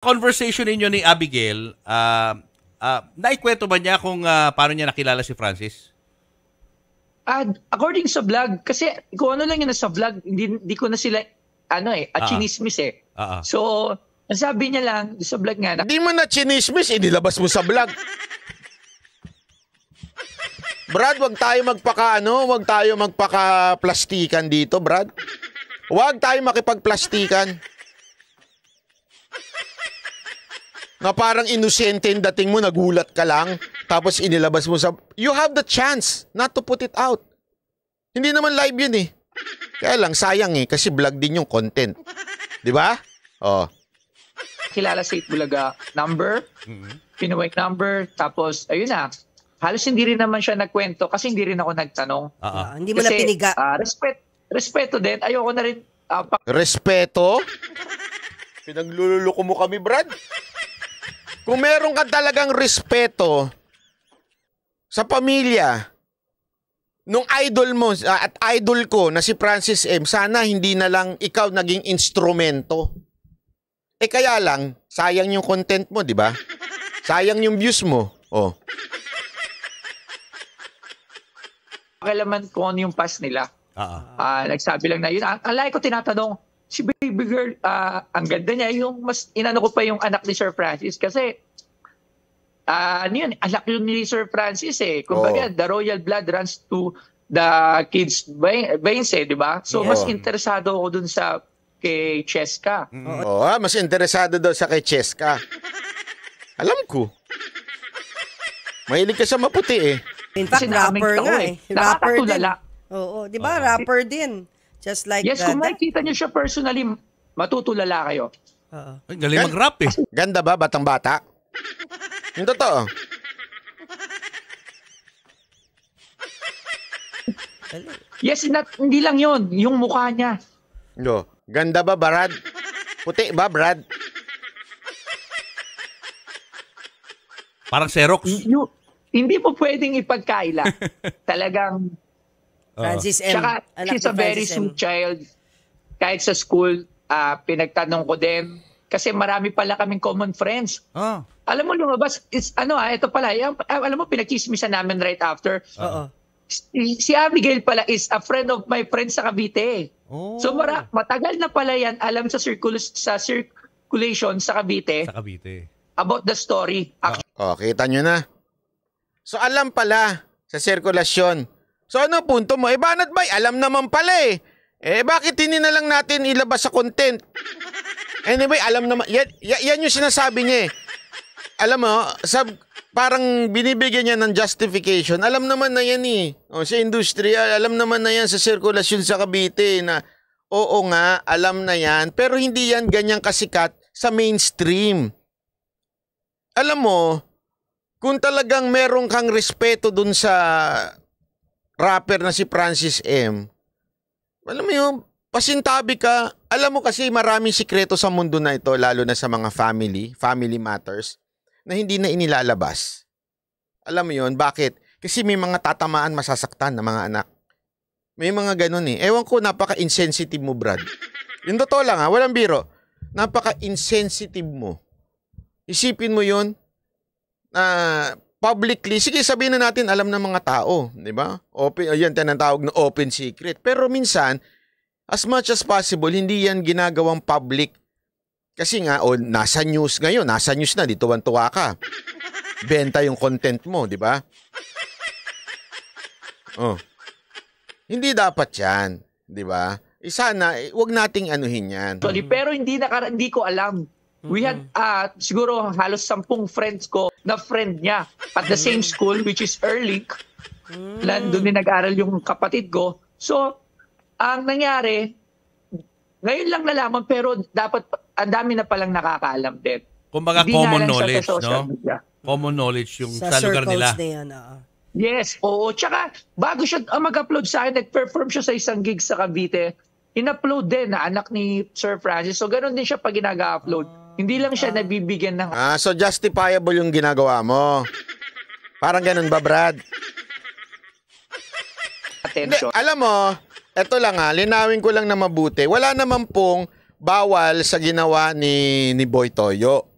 Conversation ninyo ni Abigail, naikwento ba niya kung paano niya nakilala si Francis? According sa vlog, kasi kung ano lang yun sa vlog, hindi ko na sila, chinismis eh. So, ang sabi niya lang sa vlog nga, Hindi mo na chinismis, inilabas mo sa vlog. Brad, wag tayo magpaka-plastikan dito, Brad. Wag tayo makipagplastikan. Na parang inosente yung dating mo, nagulat ka lang, tapos inilabas mo sa... You have the chance not to put it out. Hindi naman live yun eh. Kaya lang, sayang eh, kasi vlog din yung content. Di ba? Oh. kilala sa Itbulaga number, Pinoy number, tapos ayun na. Halos hindi rin naman siya nagkwento kasi hindi rin ako nagtanong. Hindi mo na piniga. Respeto din. Ayoko na rin... Respeto? Pinaglululoko mo kami, Brad. Kung meron ka talagang respeto sa pamilya, nung idol mo at idol ko na si Francis M, sana hindi na lang ikaw naging instrumento. Kaya lang, sayang yung content mo, di ba? Sayang yung views mo. Oh. Pakialaman ko ano yung past nila. Nagsabi lang na yun. Ang lagi ko tinatanong, si baby girl, ang ganda niya, yung mas inano ko pa yung anak ni Sir Francis kasi ano yun, anak yun ni Sir Francis eh. Kumbaga, the royal blood runs to the kids veins eh, di ba? So, mas interesado ako dun sa kay Cheska. Mas interesado daw sa kay Cheska. Alam ko. Mahilig ka sa maputi eh. In fact, rapper nga eh. Rapper din. Oo, di ba? Rapper din. Just like yes, kung makikita niyo siya personally, matutulala kayo. Galing mag-rap eh. Ganda ba, batang-bata? Yung totoo. Yes, hindi lang yun. Yung mukha niya. Ganda ba, Brad? Puti ba, Brad? Parang Xerox. Hindi po pwedeng ipagkaila. Talagang... Francis M. Tsaka, she's a very sweet child. Kahit sa school, pinagtanong ko din. Kasi marami pala kaming common friends. Alam mo, lumabas, ito pala, alam mo, pinagchismisan namin right after. Si Abigail pala is a friend of my friend sa Cavite. So, matagal na pala yan alam sa circulation sa Cavite. About the story. Kita nyo na. So, alam pala sa sirkulasyon. So, ano punto mo? Banat ba? Alam naman pala eh. Bakit hindi na lang natin ilabas sa content? Anyway, alam naman. Yan yung sinasabi niya eh. Alam mo, parang binibigyan niya ng justification. Alam naman na yan eh. Sa industriya, alam naman na yan sa sirkulasyon sa Cavite na oo nga, alam na yan. Pero hindi yan ganyang kasikat sa mainstream. Alam mo, kung talagang meron kang respeto dun sa rapper na si Francis M, alam mo yun, pasintabi ka. Alam mo kasi maraming sikreto sa mundo na ito, lalo na sa mga family matters, na hindi na inilalabas. Alam mo yun, bakit? Kasi may mga tatamaan, masasaktan na mga anak. May mga ganun eh. Ewan ko, napaka-insensitive mo, Brad. Yung totoo lang ha, walang biro. Napaka-insensitive mo. Isipin mo yun, publicly, sige sabihin na natin alam ng mga tao, di ba? Open, ayan, tinatawag na open secret. Pero minsan, as much as possible, hindi yan ginagawang public. Kasi nga, nasa news ngayon, nasa news na, di tuwan-tuwa ka. Benta yung content mo, di ba? Hindi dapat yan, di ba? Sana, wag nating anuhin yan. Sorry, pero hindi ko alam. We had siguro halos 10 friends ko na friend niya at the same school, which is Erlich. Doon din nag-aral yung kapatid ko. So, ang nangyari, ngayon lang nalaman pero dapat ang dami na palang nakakaalam din. Kumbaga common knowledge, no? Common knowledge yung sa lugar nila. Yes, oo. Tsaka, bago siya mag-upload sa akin, nag-perform siya sa isang gig sa Cavite. In-upload din na anak ni Sir Francis. So, ganoon din siya pag ginag-upload. Hindi lang siya nabibigyan ng... So justifiable yung ginagawa mo. Parang ganun ba, Brad? Attention. Hindi, alam mo, eto lang linawin ko lang na mabuti. Wala naman pong bawal sa ginawa ni Boy Toyo.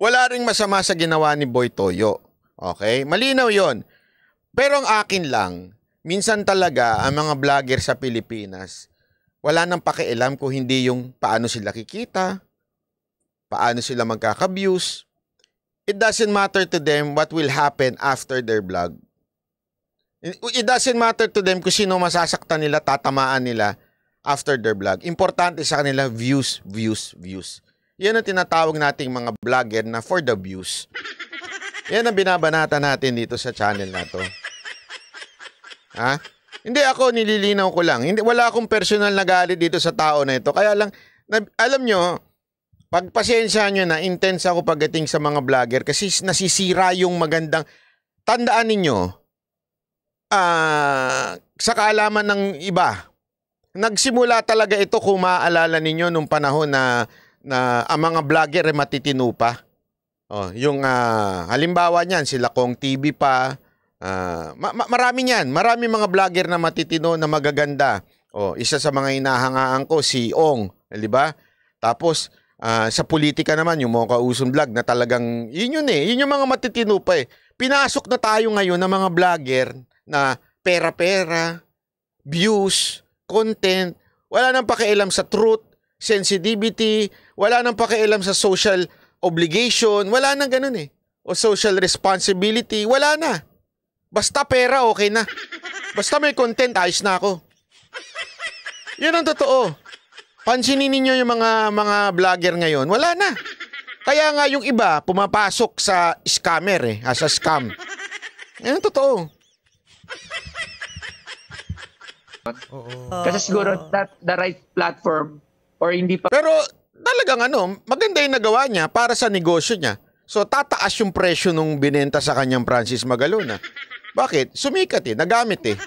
Wala ring masama sa ginawa ni Boy Toyo. Okay? Malinaw yon. Pero ang akin lang, minsan talaga ang mga vlogger sa Pilipinas, wala nang pakialam kung hindi yung paano sila kikita, paano sila magkaka-views. It doesn't matter to them what will happen after their vlog. It doesn't matter to them kung sino masasaktan nila, tatamaan nila after their vlog. Importante sa kanila, views, views, views. Yan ang tinatawag nating mga vlogger na for the views. Yan ang binabanata natin dito sa channel na to. Ha? Hindi ako, nililinaw ko lang. Wala akong personal na galit dito sa tao na ito. Kaya lang, alam nyo, pagpasensya nyo na, intense ako pagdating sa mga vlogger kasi nasisira yung magandang... Tandaan ninyo, sa kaalaman ng iba, nagsimula talaga ito kung maaalala ninyo nung panahon na ang mga vlogger ay matitino pa. Yung halimbawa niyan, sila Kong TV pa, marami niyan. Marami mga vlogger na matitino na magaganda. Isa sa mga hinahangaan ko si Ong, di ba? Tapos sa politika naman yung mga kausong vlog na talagang yun yung mga matitino pa eh. Pinasok na tayo ngayon ng mga vlogger na pera-pera, views, content, wala nang pakialam sa truth, sensitivity, wala nang pakialam sa social obligation, wala nang ganun eh. O social responsibility, wala na. Basta pera, okay na. Basta may content, ayos na ako. Yun ang totoo. Pansinin ninyo yung mga vlogger ngayon, wala na. Kaya nga yung iba, pumapasok sa scammer as a scam. Yan ang totoo. Kasi siguro not the right platform or hindi pa. Pero talagang maganda yung nagawa niya para sa negosyo niya. So tataas yung presyo nung binenta sa kanyang Francis Magalona. Bakit? Sumikat nagamit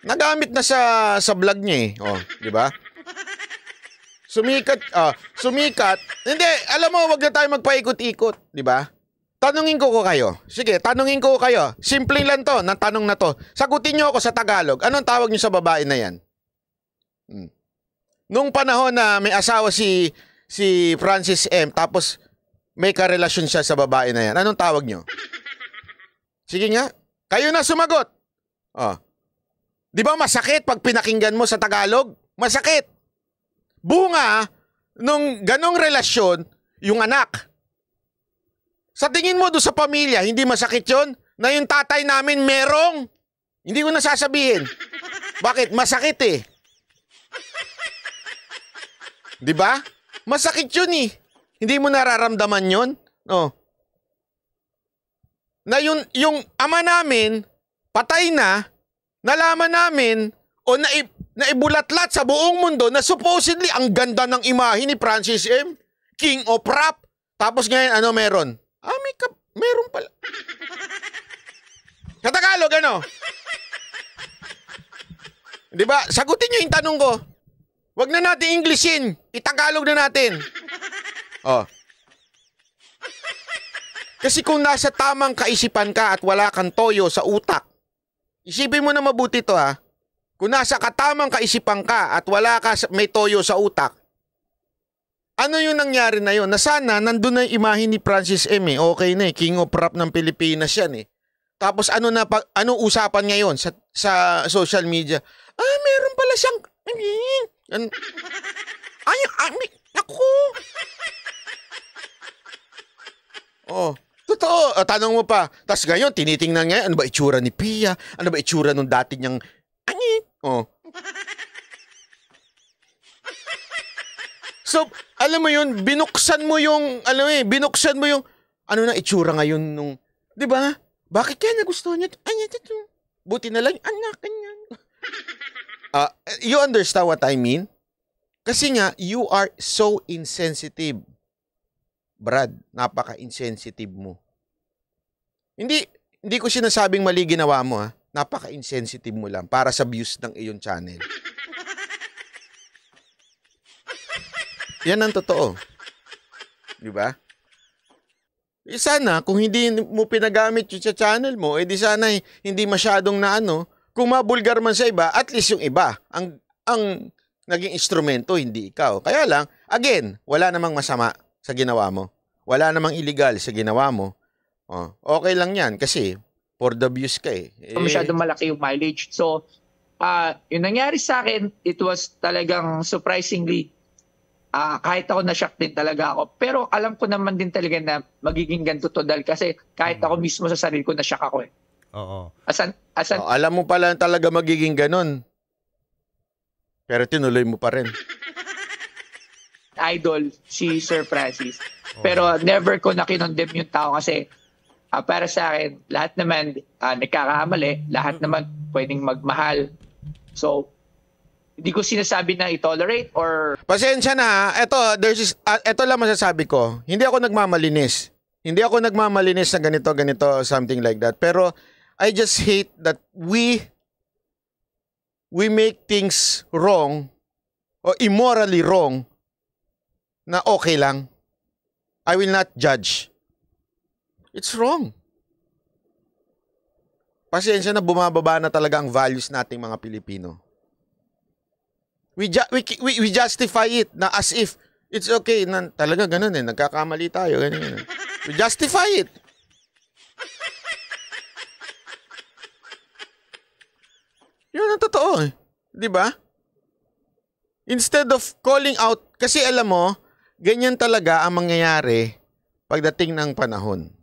Nagamit na sa vlog niya di ba? Sumikat. Hindi, alam mo, wag na tayo magpaikot-ikot, di ba? Tanungin ko kayo. Sige, tanungin ko kayo. Simple lang to, ng tanong na to. Sagutin niyo ako sa Tagalog. Anong tawag niyo sa babae na yan? Nung panahon na may asawa si Francis M, tapos may karelasyon siya sa babae na yan, anong tawag niyo? Sige nga. Kayo na sumagot. Di ba masakit pag pinakinggan mo sa Tagalog? Masakit. Bunga nung ganong relasyon, yung anak. Sa tingin mo doon sa pamilya, hindi masakit yon? Na yung tatay namin merong? Hindi ko nasasabihin. Bakit? Masakit Di ba? Masakit yun Hindi mo nararamdaman yun? Na yung ama namin, patay na, nalaman namin, o naibulatlat sa buong mundo na supposedly ang ganda ng imahe ni Francis M. King of Rap. Tapos ngayon, meron? Meron pala. Sa Tagalog, Di ba? Sagutin nyo yung tanong ko. Wag na natin Englishin. Itagalog na natin. Kasi kung nasa tamang kaisipan ka at wala kang toyo sa utak, isipin mo na mabuti to Kung nasa katamang kaisipan ka at wala ka may toyo sa utak, ano yung nangyari na yun? Na sana nandun na yung imahe ni Francis M. Okay na King of Rap ng Pilipinas yan Tapos ano usapan ngayon sa social media? Meron pala siyang... Ako! Totoo. Tanong mo pa. Tapos ngayon, tinitingnan ngayon, ano ba itsura ni Pia? Ano ba itsura nung dati niyang... So, alam mo yun, binuksan mo yung, ano na itsura ngayon nung, di ba? Bakit kaya nagustuhan niya? Buti na lang, anak niya. You understand what I mean? Kasi nga, you are so insensitive. Brad, napaka-insensitive mo. Hindi ko sinasabing mali ginawa mo Napaka-insensitive mo lang para sa views ng iyong channel. Yan ang totoo. Di ba? Sana, kung hindi mo pinagamit yung sa channel mo, di sana hindi masyadong kung mabulgar man sa iba, at least yung iba, ang naging instrumento, hindi ikaw. Kaya lang, again, wala namang masama sa ginawa mo. wala namang illegal sa ginawa mo, okay lang yan kasi for the views ka eh. Masyadong malaki yung mileage. So, yung nangyari sa akin, it was talagang surprisingly, kahit ako na-shock din talaga ako. Pero alam ko naman din talaga na magiging ganito to dahil kasi kahit ako mismo sa sarili ko na-shock ako eh. Oo. Alam mo pala talaga magiging ganun. Pero tinuloy mo pa rin. Idol si Sir Francis. Pero never ko na kinondem yung tao kasi para sa akin, lahat naman nagkakamali, lahat naman pwedeng magmahal. So, hindi ko sinasabi na i-tolerate or... Pasensya na, ito lang masasabi ko. Hindi ako nagmamalinis. Hindi ako nagmamalinis na ganito, something like that. Pero, I just hate that we make things wrong or immorally wrong na okay lang. I will not judge. It's wrong. Pasensya na, bumababa na talaga ang values nating mga Pilipino. We justify it na as if it's okay na talaga ganun eh, nagkakamali tayo, ganyan. We justify it. Yun ang totoo eh. Di ba? Instead of calling out, kasi alam mo, ganyan talaga ang mangyayari pagdating ng panahon.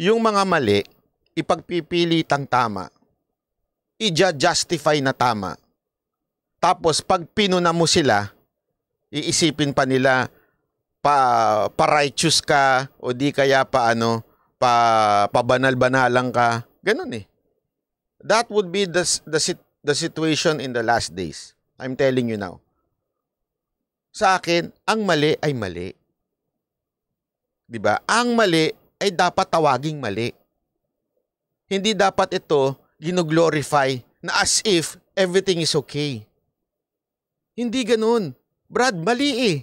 Yung mga mali, ipagpipilitang tama. I-justify na tama. Tapos pag pinuna mo sila, iisipin pa nila pa-righteous ka o di kaya pabanal-banalang ka. Ganun eh. That would be the situation in the last days. I'm telling you now. Sa akin, ang mali ay mali. 'Di ba? Ang mali ay dapat tawaging mali. Hindi dapat ito gino-glorify na as if everything is okay. Hindi ganun. Brad, mali eh.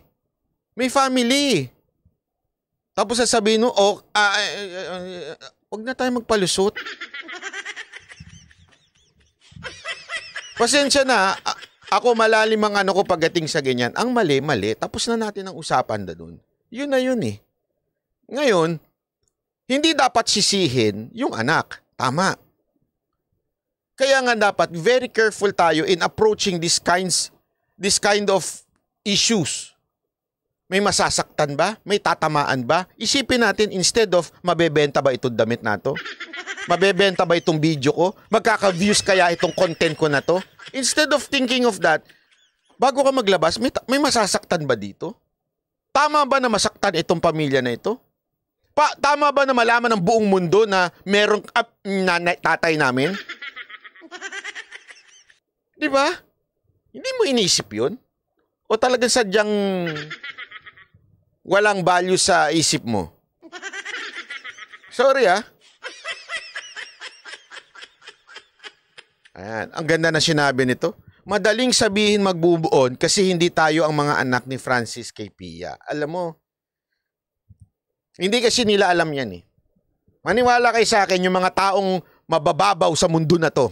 May family. Tapos sasabihin mo, wag na tayo magpalusot. Pasensya na, ako malalim ang ko pagdating sa ganyan. Ang mali, tapos na natin ang usapan doon. Yun na yun eh. Ngayon, hindi dapat sisihin yung anak. Tama. Kaya nga dapat very careful tayo in approaching this kind of issues. May masasaktan ba? May tatamaan ba? Isipin natin instead of mabebenta ba itong damit na to? Mabebenta ba itong video ko? Magkaka-views kaya itong content ko na to? Instead of thinking of that, bago ka maglabas, may masasaktan ba dito? Tama ba na masaktan itong pamilya na ito? Tama ba na malaman ng buong mundo na merong tatay namin? Di ba? Hindi mo inisip yun? O talagang sadyang walang value sa isip mo? Sorry Ayan, ang ganda na sinabi nito. Madaling sabihin magbubuon kasi hindi tayo ang mga anak ni Francis kay Pia. Alam mo, hindi kasi nila alam yan eh. Maniwala kayo sa akin, yung mga taong mabababaw sa mundo na to,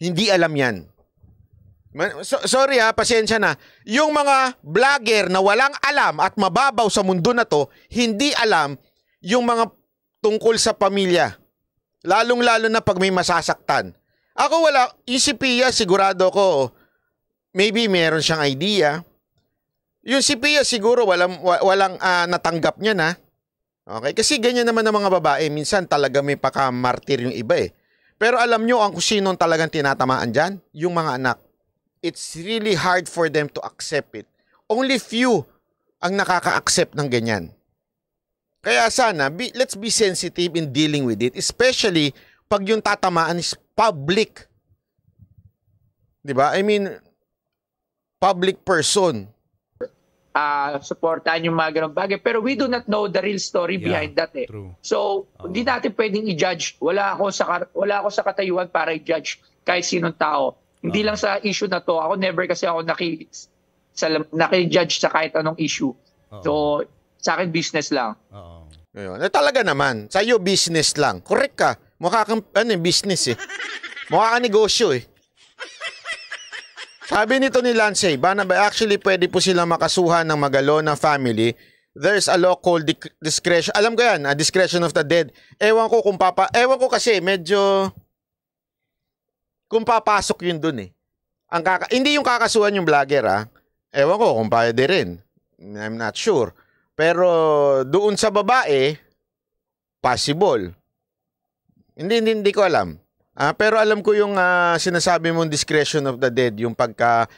hindi alam yan. Sorry pasensya na. Yung mga vlogger na walang alam at mababaw sa mundo na to, hindi alam yung mga tungkol sa pamilya. Lalong-lalo na pag may masasaktan. Ako wala, si Pia sigurado ko, maybe meron siyang idea. Yung si Pia siguro walang natanggap niya na. Okay? Kasi ganyan naman ng mga babae, minsan talaga may pakamartir yung iba eh. Pero alam nyo ang kung sinong talagang tinatamaan dyan? Yung mga anak. It's really hard for them to accept it. Only few ang nakaka-accept ng ganyan. Kaya sana, let's be sensitive in dealing with it. Especially pag yung tatamaan is public. Diba? I mean, public person. Supportahan yung mga ganong bagay. Pero we do not know the real story behind that eh. True. So, hindi natin pwedeng i-judge. Wala ako sa katayuan para i-judge kahit sinong tao. Hindi lang sa issue na to. Ako never kasi ako naki-judge sa kahit anong issue. So, sa akin business lang. Ayun. Talaga naman. Sa iyo business lang. Correct ka. Mukha kang business eh. Mukha kang negosyo eh. Sabi nito ni Lance, actually pwede po silang makasuhan ng Magalona family there's a law called discretion. Alam ko yan, discretion of the dead. Ewan ko kasi medyo kung papasok yun dun eh. Hindi yung kakasuhan yung vlogger Ewan ko kung pwede rin. I'm not sure. Pero doon sa babae, possible. Hindi ko alam. Pero alam ko yung sinasabi mong discretion of the dead, yung pagka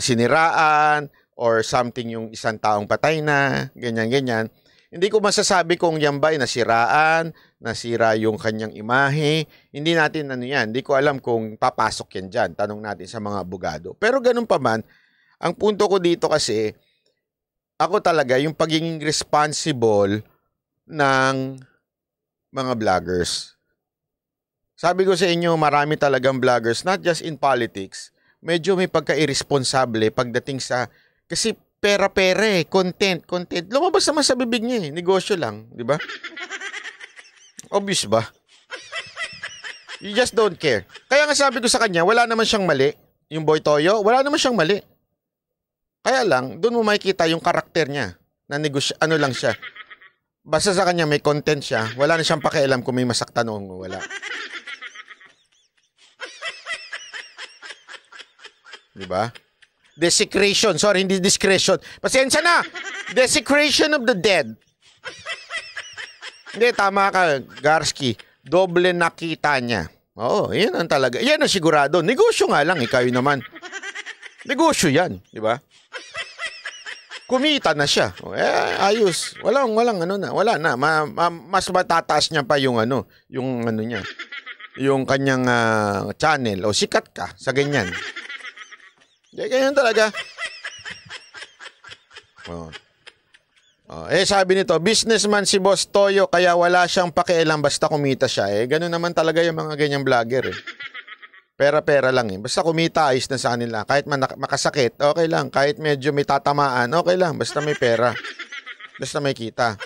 siniraan or something yung isang taong patay na, ganyan. Hindi ko masasabi kung yan ba ay nasira yung kanyang imahe. Hindi natin yan. Hindi ko alam kung papasok yan dyan. Tanong natin sa mga abogado. Pero ganun pa man, ang punto ko dito kasi, ako talaga yung pagiging responsible ng mga vloggers. Sabi ko sa inyo, marami talagang vloggers, not just in politics, medyo may pagka-irresponsable pagdating sa, kasi pera-pera content. Lumabas naman sa bibig niya negosyo lang, di ba? Obvious ba? You just don't care. Kaya nga sabi ko sa kanya, wala naman siyang mali. Yung Boy Toyo, wala naman siyang mali. Kaya lang, doon mo makikita yung karakter niya. Na ano lang siya. Basta sa kanya may content siya, wala na siyang pakialam kung may masaktan o wala. Diba? Desecration. Sorry, hindi discretion. Pasensya na. Desecration of the dead. Hindi, tama ka, Garski. Doble nakita niya. Oo, yan ang talaga. Yan ang sigurado. Negosyo nga lang, kayo naman. Negosyo yan, di ba? Kumita na siya. Ayos. Walang ano na. Wala na. Mas matataas niya pa yung ano niya. Yung kanyang channel. O sikat ka sa ganyan. Ganyan talaga. Sabi nito, businessman si Boss Toyo kaya wala siyang pakialam basta kumita siya. Ganun naman talaga yung mga ganyang vlogger Pera-pera lang Basta kumita, ayos na sa kanila. Kahit makasakit, okay lang. Kahit medyo may tatamaan, okay lang. Basta may pera. Basta may kita.